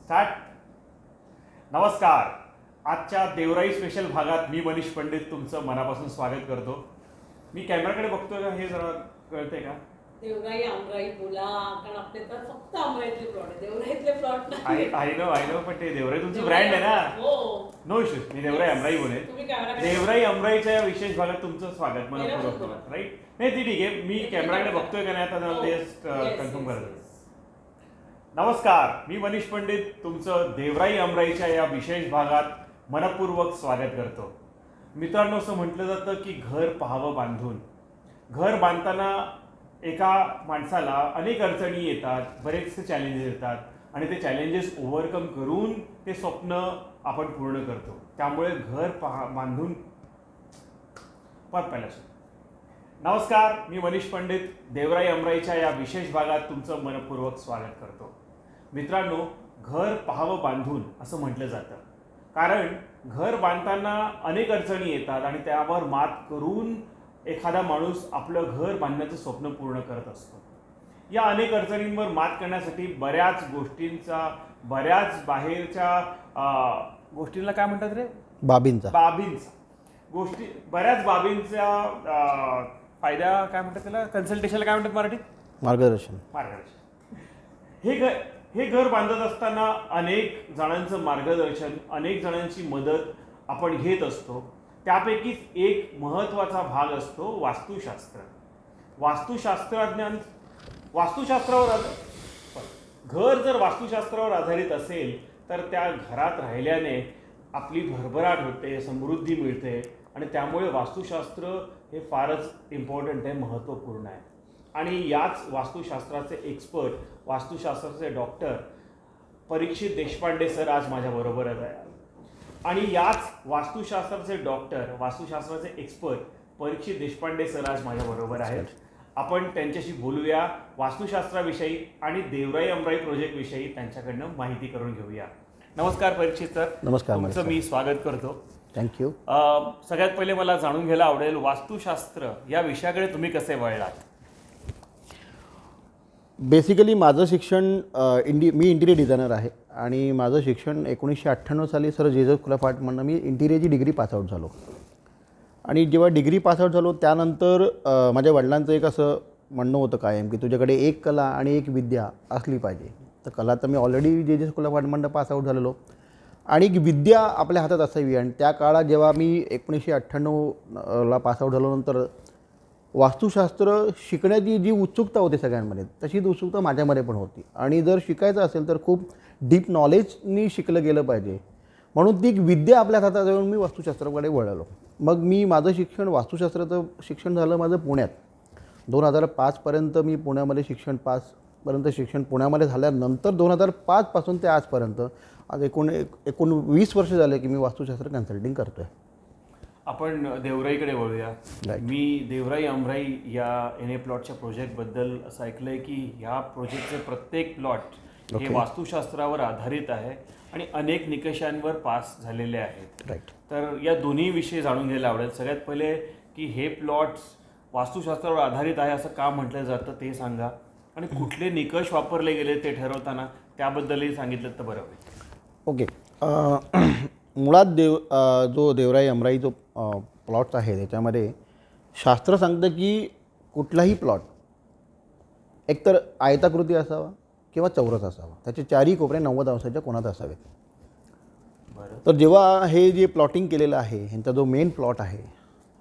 Start. नमस्कार. आजच्या देवराई special भागात मी मनीष पंडित तुमचं मनापासून स्वागत करतो. मी कॅमेराकडे बघतोय का हे जरा कळतंय का? देवराई आमराई बोला, कारण आपले तर फक्त आमराईतले प्लॉट आहे, देवराईतले प्लॉट नाही. आय नो पण ते देवराई तुमचं ब्रँड आहे ना. हो, नो इश्यूज. मी देवराई अमराई बोलेन. तुम्ही कॅमेराकडे देवराई अमराईच्या या विशेष भागात तुमचं स्वागत मनपूर्वक. राईट. नाही ती ठीक आहे. मी कॅमेराकडे बघतोय का नाही आता मला ते कन्फर्म करायचं. नमस्कार. मी मनीष पंडित तुमचं देवराई अमराईच्या या विशेष भागात मनपूर्वक स्वागत करतो. मित्रांनो, असं म्हटलं जातं की घर पाहावं बांधून. घर बांधताना एका माणसाला अनेक अडचणी येतात, बरेचसे चॅलेंजेस येतात आणि ते चॅलेंजेस ओव्हरकम करून ते स्वप्न आपण पूर्ण करतो. त्यामुळे घर बांधून परत पहिला. नमस्कार. मी मनीष पंडित देवराई अमराईच्या या विशेष भागात तुमचं मनपूर्वक स्वागत करतो. मित्रांनो, घर पाहावं बांधून असं म्हटलं जातं कारण घर बांधताना अनेक अडचणी येतात आणि त्यावर मात करून एखादा माणूस आपलं घर बांधण्याचं स्वप्न पूर्ण करत असतो. या अनेक अडचणींवर मात करण्यासाठी बऱ्याच बाहेरच्या गोष्टींना काय म्हणतात रे? बाबींचा बऱ्याच बाबींचा फायदा काय म्हणतात त्याला? कन्सल्टेशनला काय म्हणतात मराठीत? मार्गदर्शन. हे घर बांधत असताना अनेक जणांचं मार्गदर्शन, अनेक जणांची मदत आपण घेत असतो. त्यापैकीच एक महत्त्वाचा भाग असतो वास्तुशास्त्र. घर जर वास्तुशास्त्रावर आधारित असेल तर त्या घरात राहिल्याने आपली भरभराट होते, समृद्धी मिळते आणि त्यामुळे वास्तुशास्त्र हे फारच इम्पॉर्टंट आहे, महत्त्वपूर्ण आहे. आणि याच वास्तुशास्त्राचे एक्सपर्ट, वास्तुशास्त्राचे डॉक्टर परीक्षित देशपांडे सर आज माझ्याबरोबरच आहे. आणि याच वास्तुशास्त्राचे डॉक्टर, वास्तुशास्त्राचे एक्सपर्ट परीक्षित देशपांडे सर आज माझ्याबरोबर आहेत. आपण त्यांच्याशी बोलूया वास्तुशास्त्राविषयी आणि देवराई अमराई प्रोजेक्टविषयी त्यांच्याकडनं माहिती करून घेऊया. नमस्कार परीक्षित सर. नमस्कार. तुमचं मी स्वागत करतो. थँक्यू. सगळ्यात पहिले मला जाणून घ्यायला आवडेल, वास्तुशास्त्र या विषयाकडे तुम्ही कसे वळलात? बेसिकली माझं शिक्षण मी इंटिरियर डिझायनर आहे आणि माझं शिक्षण 1998 साली सर जेजस खुलाफाटमधनं मी इंटिरियरची डिग्री पासआउट झालो. आणि जेव्हा डिग्री पासआउट झालो त्यानंतर माझ्या वडिलांचं एक असं म्हणणं होतं कायम की तुझ्याकडे एक कला आणि एक विद्या असली पाहिजे. तर कला तर मी ऑलरेडी जेजस खुलाफाटमधनं पासआउट झालेलो आणि एक विद्या आपल्या हातात असावी. आणि त्या काळात जेव्हा मी 1998ला पासआउट झाल्यानंतर वास्तुशास्त्र शिकण्याची जी उत्सुकता होती सगळ्यांमध्ये, तशीच उत्सुकता माझ्यामध्ये पण होती. आणि जर शिकायचं असेल तर खूप डीप नॉलेजनी शिकलं गेलं पाहिजे, म्हणून ती एक विद्या आपल्या हातात येऊन मी वास्तुशास्त्राकडे वळलो. मग मी माझं शिक्षण, वास्तुशास्त्राचं शिक्षण झालं माझं पुण्यात. 2005पर्यंत मी पुण्यामध्ये शिक्षण पुण्यामध्ये झाल्यानंतर 2005पासून ते आजपर्यंत आज 19 वर्ष झाले की मी वास्तुशास्त्र कन्सल्टिंग करतो आहे. आपण देवराईकडे वळूया. मी देवराई अमराई या NA प्लॉटच्या प्रोजेक्टबद्दल असं ऐकलं आहे की ह्या प्रोजेक्टचे प्रत्येक प्लॉट हे वास्तुशास्त्रावर आधारित आहे आणि अनेक निकषांवर पास झालेले आहेत. राईट. तर या दोन्ही विषयी जाणून घ्यायला आवडेल. सगळ्यात पहिले की हे प्लॉट्स वास्तुशास्त्रावर आधारित आहे असं का म्हटलं जातं ते सांगा, आणि कुठले निकष वापरले गेले ते ठरवताना त्याबद्दलही सांगितलं तर बरं होईल. ओके. मुळात जो देवराई अमराई जो प्लॉट्स आहे त्याच्यामध्ये शास्त्र सांगतं की कुठलाही प्लॉट एकतर आयताकृती असावा किंवा चौरस असावा, त्याचे चारही कोपरे 90 अंशाच्या कोनात असावेत. तर जेव्हा हे जे प्लॉटिंग केलेलं आहे, ह्यांचा जो मेन प्लॉट आहे,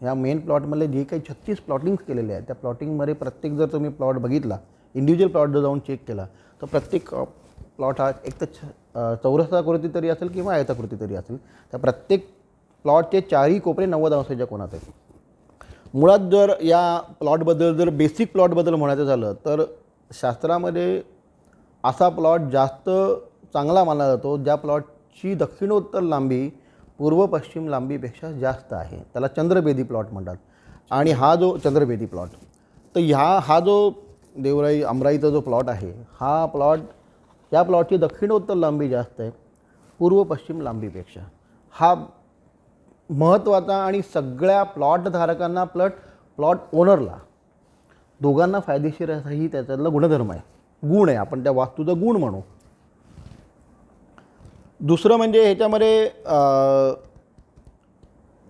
ह्या मेन प्लॉटमधले जे काही 36 प्लॉटिंग्स केलेले आहेत, त्या प्लॉटिंगमध्ये प्रत्येक जर तुम्ही प्लॉट बघितला, इंडिव्हिज्युअल प्लॉट जर जाऊन चेक केला तर प्रत्येक प्लॉट हा एक तर चौरसाकृती तरी असेल किंवा आयताकृती तरी असेल. त्या प्रत्येक प्लॉटचे चारही कोपरे 90 अंशाच्या कोनात आहेत. मुळात जर या प्लॉटबद्दल, जर बेसिक प्लॉटबद्दल म्हणायचं झालं तर शास्त्रामध्ये असा प्लॉट जास्त चांगला मानला जातो ज्या प्लॉटची दक्षिणोत्तर लांबी पूर्व पश्चिम लांबीपेक्षा जास्त आहे. त्याला चंद्रभेदी प्लॉट म्हणतात. आणि हा जो चंद्रभेदी प्लॉट, तर हा जो देवराई अमराईचा जो प्लॉट आहे, या प्लॉटची दक्षिणोत्तर लांबी जास्त आहे पूर्व पश्चिम लांबीपेक्षा. हा महत्त्वाचा आणि सगळ्या प्लॉटधारकांना प्लॉट ओनरला दोघांना फायदेशीर असाही त्याच्यातला गुणधर्म आहे, गुण आहे. आपण त्या वास्तूचा गुण म्हणू. दुसरं म्हणजे ह्याच्यामध्ये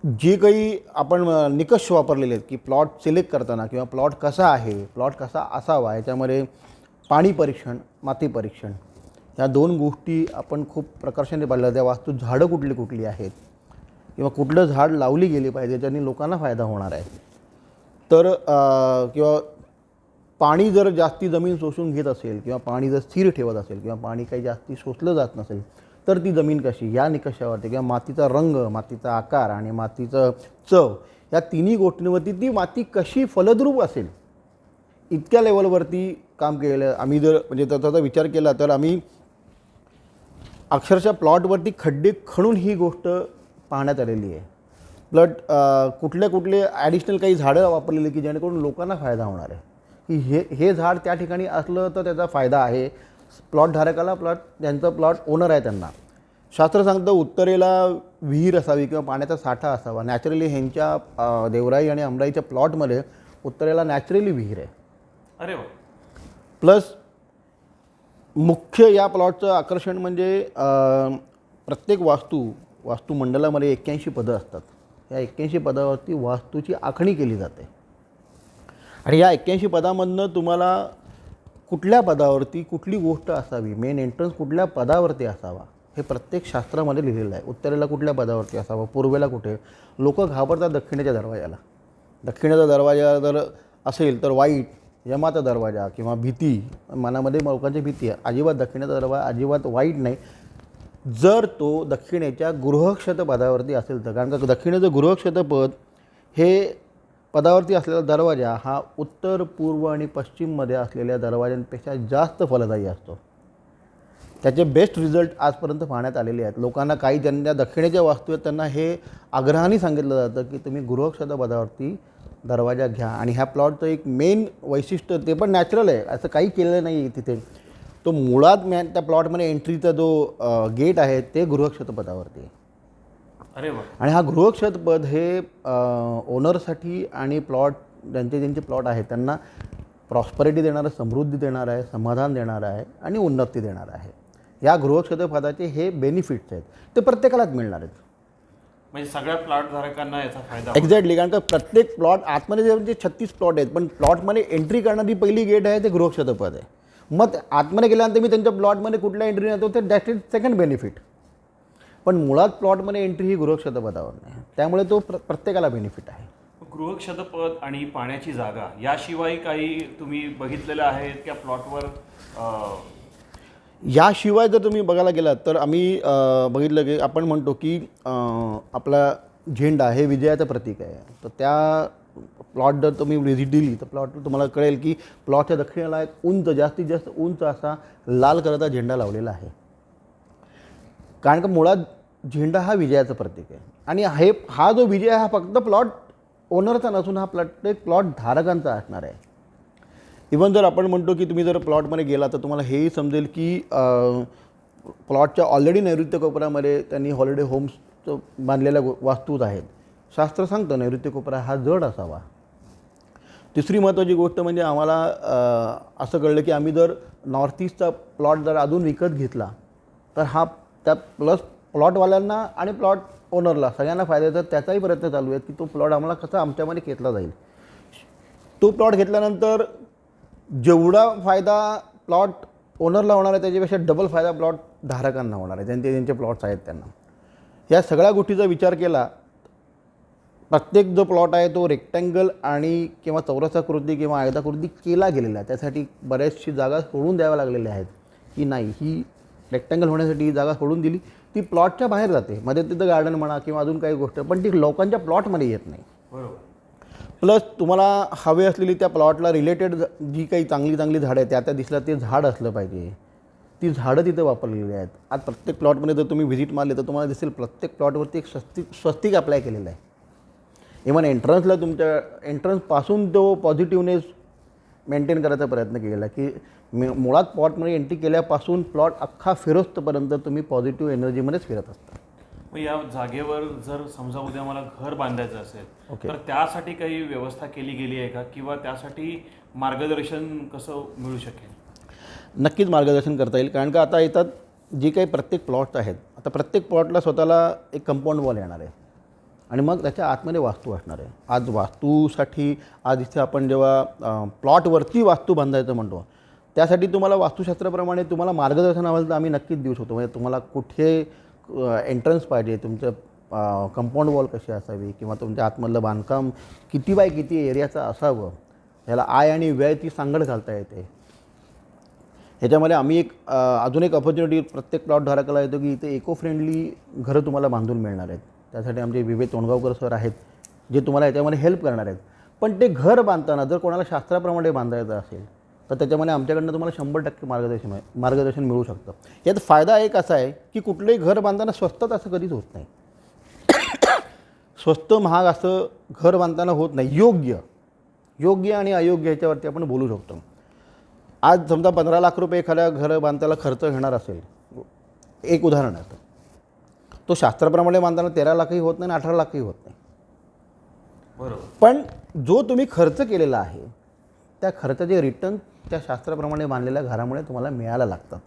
जे काही आपण निकष वापरलेले आहेत की प्लॉट सिलेक्ट करताना किंवा प्लॉट कसा आहे, प्लॉट कसा असावा, याच्यामध्ये पाणी परीक्षण, माती परीक्षण या दोन गोष्टी आपण खूप प्रकर्षाने पाहिल्या. त्या वास्तू झाडं कुठली कुठली आहेत किंवा कुठलं झाड लावली गेली पाहिजे ज्याने लोकांना फायदा होणार आहे. तर किंवा पाणी जर जास्ती जमीन शोषून घेत असेल किंवा पाणी जर स्थिर ठेवत असेल किंवा पाणी काही जास्ती शोषलं जात नसेल तर ती जमीन कशी, या निकषावरती किंवा मातीचा रंग, मातीचा आकार आणि मातीचं चव या तिन्ही गोष्टींवरती ती माती कशी फलद्रूप असेल इतक्या लेवलवरती काम केलेलं. आम्ही जर म्हणजे त्याचा विचार केला तर आम्ही अक्षरशः प्लॉटवरती खड्डे खणून ही गोष्ट पाहण्यात आलेली आहे. कुठले ॲडिशनल काही झाडं वापरलेली की जेणेकरून लोकांना फायदा होणार आहे की हे झाड त्या ठिकाणी असलं तर त्याचा फायदा आहे प्लॉट धारकाला, ज्यांचं प्लॉट ओनर आहे त्यांना. शास्त्र सांगतं उत्तरेला विहीर असावी किंवा पाण्याचा साठा असावा. नॅचरली ह्यांच्या देवराई आणि अमराईच्या प्लॉटमध्ये उत्तरेला नॅचरली विहीर आहे. अरे वा. प्लस मुख्य या प्लॉटचं आकर्षण म्हणजे प्रत्येक वास्तुमंडलामध्ये 81 पदं असतात. या 81 पदावरती वास्तूची आखणी केली जाते आणि या 81 पदामधनं तुम्हाला कुठल्या पदावरती कुठली गोष्ट असावी, मेन एंट्रन्स कुठल्या पदावरती असावा हे प्रत्येक शास्त्रामध्ये लिहिलेलं आहे. उत्तरेला कुठल्या पदावरती असावा, पूर्वेला कुठे. लोक घाबरतात दक्षिणेच्या दरवाजाला. दक्षिणेचा दरवाजा जर असेल तर वाईट, यमाचा दरवाजा किंवा भीती, मनामध्ये लोकांची भीती आहे. अजिबात दक्षिणेचा दरवाजा अजिबात वाईट नाही जर तो दक्षिणेच्या गृहक्षत पदावरती असेल तर. कारण का दक्षिणेचं गृहक्षत पद हे पदावरती असलेला दरवाजा हा उत्तर, पूर्व आणि पश्चिममध्ये असलेल्या दरवाजांपेक्षा जास्त फलदायी असतो. त्याचे बेस्ट रिझल्ट आजपर्यंत पाहण्यात आलेले आहेत. लोकांना काही ज्यांच्या दक्षिणेच्या वास्तू आहेत त्यांना हे आग्रहाने सांगितलं जातं की तुम्ही गृहक्षत पदावरती दरवाजा घ्या. आणि ह्या प्लॉटचं एक मेन वैशिष्ट्य, ते पण नॅचरल आहे, असं काही केलेलं नाही आहे तिथे. तो मुळात त्या प्लॉटमध्ये एंट्रीचा जो गेट आहे ते गृहक्षत पदावरती आहे. अरे वा. आणि हा गृहक्षत पद हे ओनरसाठी आणि ज्यांचे प्लॉट आहेत त्यांना प्रॉस्परिटी देणारं, समृद्धी देणार आहे, समाधान देणार आहे आणि उन्नती देणार आहे. या गृहक्षेत्र पदाचे हे बेनिफिट्स आहेत, ते प्रत्येकालाच मिळणार आहेत. म्हणजे सगळ्या प्लॉट धारकांना याचा फायदा. एक्झॅक्टली. कारण का प्रत्येक प्लॉट आतमध्ये जे 36 प्लॉट आहेत पण प्लॉटमध्ये एंट्री करणारी पहिली गेट आहे ते गृहक्षेत्र पद आहे. मग आतमध्ये गेल्यानंतर मी त्यांच्या प्लॉटमध्ये कुठल्या एंट्री येतो ते दॅट इज सेकंड बेनिफिट. पण मुळात प्लॉटमध्ये एंट्री ही गृहक्षेत्र पदावर नाही, त्यामुळे तो प्रत्येकाला बेनिफिट आहे. गृहक्षेत्र पद आणि पाण्याची जागा याशिवाय काही तुम्ही बघितलेलं आहे त्या प्लॉटवर? याशिवाय जर तुम्ही बघायला गेलात तर आम्ही बघितलं की आपण म्हणतो की आपला झेंडा हे विजयाचं प्रतीक आहे. तर त्या प्लॉट जर तुम्ही व्हिजिट दिली तर प्लॉटवर तुम्हाला कळेल की प्लॉटच्या दक्षिणेला एक उंच, जास्तीत जास्त उंच असा लाल कलरचा झेंडा लावलेला आहे. कारण का मुळात झेंडा हा विजयाचं प्रतीक आहे. आणि हा जो विजय हा फक्त प्लॉट ओनरचा नसून हा प्लॉट धारकांचा असणार आहे. इवन जर आपण म्हणतो की तुम्ही जर प्लॉटमध्ये गेला तर तुम्हाला हेही समजेल की प्लॉटच्या ऑलरेडी नैऋत्य कोपऱ्यामध्ये त्यांनी हॉलिडे होम्स बांधलेल्या वास्तूच आहेत. शास्त्र सांगतं नैऋत्य कोपरा हा जड असावा. तिसरी महत्त्वाची गोष्ट म्हणजे आम्हाला असं कळलं की आम्ही जर नॉर्थ ईस्टचा प्लॉट जर अजून विकत घेतला तर हा त्या प्लॉटवाल्यांना आणि प्लॉट ओनरला सगळ्यांना फायद्याचा त्याचाही प्रयत्न चालू आहे की तो प्लॉट आम्हाला कसा आमच्यामध्ये घेतला जाईल. तो प्लॉट घेतल्यानंतर जेवढा फायदा प्लॉट ओनरला होणार आहे त्याच्यापेक्षा डबल फायदा प्लॉट धारकांना होणार आहे, ज्यांचे प्लॉट्स आहेत त्यांना. या सगळ्या गोष्टीचा विचार केला. प्रत्येक जो प्लॉट आहे तो रेक्टँगल आणि किंवा चौरसाकृती किंवा आयताकृती केला गेलेला आहे. त्यासाठी बऱ्याचशी जागा सोडून द्याव्या लागलेल्या आहेत की नाही, ही रेक्टँगल होण्यासाठी ही जागा सोडून दिली, ती प्लॉटच्या बाहेर जाते. मध्ये तिथं गार्डन म्हणा किंवा अजून काही गोष्ट, पण ती लोकांच्या प्लॉटमध्ये येत नाही. बरोबर. प्लस तुम्हाला हवे असलेली त्या प्लॉटला रिलेटेड जी काही चांगली झाडं आहेत त्या दिसल्या ते झाड असलं पाहिजे. ती झाडं तिथे वापरलेली आहेत. आज प्रत्येक प्लॉटमध्ये जर तुम्ही व्हिजिट मारली तर तुम्हाला दिसेल प्रत्येक प्लॉटवरती एक स्वस्तिक अप्लाय केलेलं आहे. इव्हन एंट्रन्सला तुमच्या एंट्रन्सपासून तो पॉझिटिव्हनेस मेंटेन करायचा प्रयत्न केलेला आहे की मुळात प्लॉटमध्ये एंट्री केल्यापासून प्लॉट अख्खा फिरोस्तपर्यंत तुम्ही पॉझिटिव्ह एनर्जीमध्येच फिरत असता. मग या जागेवर जर समजा उद्या मला घर बांधायचं असेल तर त्यासाठी काही व्यवस्था केली गेली आहे का, किंवा त्यासाठी मार्गदर्शन कसं मिळू शकेल? नक्कीच मार्गदर्शन करता येईल. कारण का आता येतात जी काही प्रत्येक प्लॉट्स आहेत, आता प्रत्येक प्लॉटला स्वतःला एक कंपाऊंड वॉल येणार आहे आणि मग त्याच्या आतमध्ये वास्तू असणार आहे. आज वास्तूसाठी आज इथे आपण जेव्हा प्लॉटवरती वास्तू बांधायचं म्हणतो, त्यासाठी तुम्हाला वास्तुशास्त्राप्रमाणे तुम्हाला मार्गदर्शन हवं तर आम्ही नक्कीच देऊ शकतो. म्हणजे तुम्हाला कुठे एंट्रन्स पाहिजे, तुमचं कंपाऊंड वॉल कशी असावी किंवा तुमच्या आतमधलं बांधकाम किती बाय किती एरियाचं असावं, ह्याला आय आणि व्ययची सांगड घालता येते. ह्याच्यामध्ये आम्ही एक अजून एक ऑपॉर्च्युनिटी प्रत्येक प्लॉट धारकाला येतो की इथे इको फ्रेंडली घरं तुम्हाला बांधून मिळणार आहेत. त्यासाठी आमचे विवेक तोंडगावकर सर आहेत जे तुम्हाला याच्यामध्ये हेल्प करणार आहेत. पण ते घर बांधताना जर कोणाला शास्त्राप्रमाणे बांधायचं असेल तर त्याच्यामध्ये आमच्याकडनं तुम्हाला 100% मार्गदर्शन मिळू शकतं. यात फायदा एक असा आहे की कुठलंही घर बांधताना स्वस्तात असं कधीच होत नाही. स्वस्त महाग असं घर बांधताना होत नाही. योग्य आणि अयोग्य ह्याच्यावरती आपण बोलू शकतो. आज समजा 15 लाख रुपये एखाद्या घर बांधायला खर्च येणार असेल, एक उदाहरण आहे, तो शास्त्राप्रमाणे बांधताना 13 लाखही होत नाही आणि 18 लाखही होत नाही. बरोबर. पण जो तुम्ही खर्च केलेला आहे त्या खर्चाचे रिटर्न त्या शास्त्राप्रमाणे बांधलेल्या घरामुळे तुम्हाला मिळायला लागतात.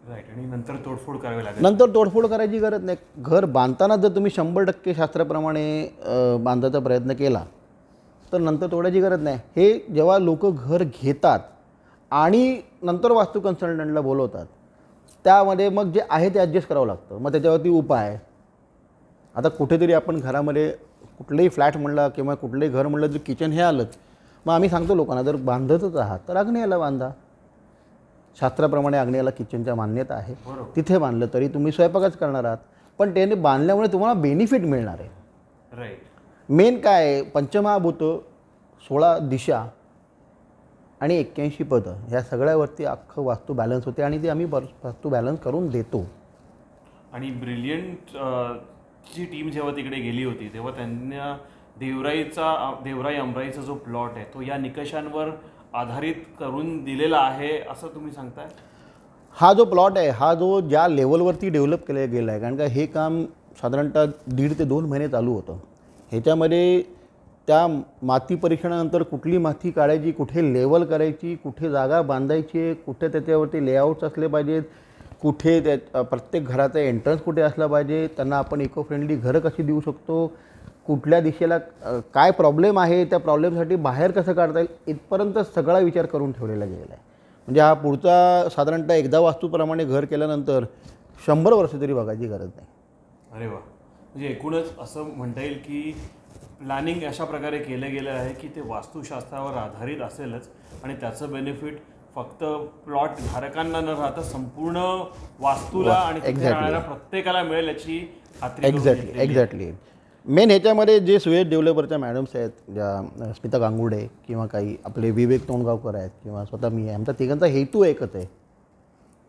राईट. आणि नंतर तोडफोड करावी लागेल. नंतर तोडफोड करायची गरज नाही. घर बांधताना जर तुम्ही 100% शास्त्राप्रमाणे बांधायचा प्रयत्न केला तर नंतर तोडायची गरज नाही. हे जेव्हा लोक घर घेतात आणि नंतर वास्तू कन्सल्टंटला बोलवतात, त्यामध्ये मग जे आहे ते ॲडजस्ट करावं लागतं. मग त्याच्यावरती उपाय. आता कुठेतरी आपण घरामध्ये कुठलंही फ्लॅट म्हणला किंवा कुठलंही घर म्हणलं जर किचन हे आलंच, मग आम्ही सांगतो लोकांना जर बांधतच आहात तर आग्नेयाला बांधा. शास्त्राप्रमाणे आग्नेयाला किचनच्या मान्यता आहे. तिथे बांधलं तरी तुम्ही स्वयंपाकच करणार आहात, पण त्याने बांधल्यामुळे तुम्हाला बेनिफिट मिळणार आहे. राईट. मेन काय आहे, पंचमहाभूत, 16 दिशा आणि 81 पदं, ह्या सगळ्यावरती अख्खं वास्तू बॅलन्स होते आणि ते आम्ही वास्तू बॅलन्स करून देतो. आणि ब्रिलियंट ची टीम जेव्हा तिकडे गेली होती तेव्हा त्यांना देवराई अमराईचा जो प्लॉट आहे तो या निकषांवर आधारित करून दिलेला आहे असं तुम्ही सांगताय. हा जो प्लॉट आहे हा जो ज्या लेवलवरती डेव्हलप केलं गेलं आहे, कारण का हे काम साधारणतः 1.5 ते 2 महिने चालू होतं. ह्याच्यामध्ये त्या माती परीक्षणानंतर कुठली माती काढायची, कुठे लेवल करायची, कुठे जागा बांधायची आहे, कुठे त्याच्यावरती लेआउट्स असले पाहिजेत, कुठे त्या प्रत्येक घराचा एंट्रन्स कुठे असला पाहिजे, त्यांना आपण इको फ्रेंडली घरं कशी देऊ शकतो, कुठल्या दिशेला काय प्रॉब्लेम आहे, त्या प्रॉब्लेमसाठी बाहेर कसं काढता येईल, इथपर्यंत सगळा विचार करून ठेवलेला गेलेला आहे. म्हणजे हा पुढचा साधारणतः एकदा वास्तूप्रमाणे घर केल्यानंतर 100 वर्ष तरी बघायची गरज नाही. अरे वा. म्हणजे एकूणच असं म्हणता येईल की प्लॅनिंग अशा प्रकारे केलं गेलं आहे की ते वास्तुशास्त्रावर आधारित असेलच आणि त्याचं बेनिफिट फक्त प्लॉट धारकांना न राहता संपूर्ण वास्तूला आणि तिथे राहणाऱ्या प्रत्येकाला मिळेल याची खात्री. एक्झॅक्टली. मेन ह्याच्यामध्ये जे सुयश डेव्हलपरच्या मॅडम्स आहेत, ज्या स्मिता गांगुर्डे किंवा काही आपले विवेक तोंडगावकर आहेत किंवा स्वतः मी आहे, आमचा तिघांचा हेतू एकच आहे.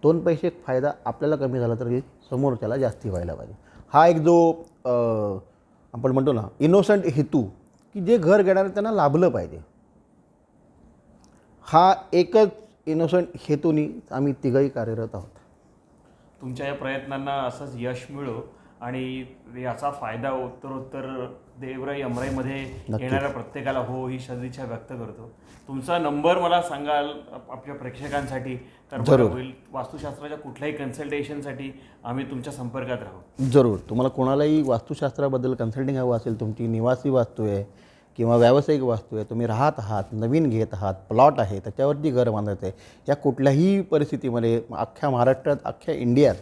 2 पैसे फायदा आपल्याला कमी झाला तरी समोरच्याला जास्ती व्हायला पाहिजे. हा एक जो आपण म्हणतो ना इनोसंट हेतू, की जे घर घेणार त्यांना लाभलं पाहिजे, हा एकच इनोसंट हेतूनी आम्ही तिघंही कार्यरत आहोत. तुमच्या या प्रयत्नांना असंच यश मिळो आणि याचा फायदा उत्तरोत्तर देवराई अमराईमध्ये येणाऱ्या प्रत्येकाला हो ही सदिच्छा व्यक्त करतो. तुमचा नंबर मला सांगाल आपल्या प्रेक्षकांसाठी तर बरं होईल. वास्तुशास्त्राच्या कुठल्याही कन्सल्टेशनसाठी आम्ही तुमच्या संपर्कात राहू. जरूर. तुम्हाला कोणालाही वास्तुशास्त्राबद्दल कन्सल्टिंग हवं असेल, तुमची निवासी वास्तू आहे किंवा व्यावसायिक वास्तू आहे, तुम्ही राहत आहात, नवीन घेत आहात, प्लॉट आहे, त्याच्यावरती घर बांधायचं आहे, या कुठल्याही परिस्थितीमध्ये अख्ख्या महाराष्ट्रात, अख्ख्या इंडियात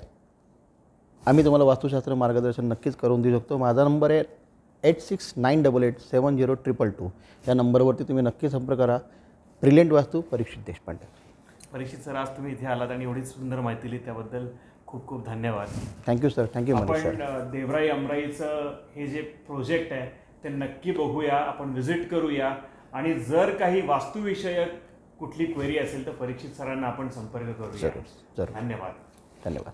आम्ही तुम्हाला वास्तुशास्त्र मार्गदर्शन नक्कीच करून देऊ शकतो. माझा नंबर आहे 8698870222. या नंबरवरती तुम्ही नक्की संपर्क करा. ब्रिलियंट वास्तू, परीक्षित देशपांडे. परीक्षित सर, आज तुम्ही इथे आलात आणि एवढी सुंदर माहिती दिली त्याबद्दल खूप खूप धन्यवाद. Thank you sir. Thank you Manish sir. आपण देवराई अमराईचं हे जे प्रोजेक्ट आहे ते नक्की बघूया, आपण व्हिजिट करूया आणि जर काही वास्तुविषयक कुठली क्वेरी असेल तर परीक्षित सरांना आपण संपर्क करूया. जरूर. धन्यवाद. धन्यवाद.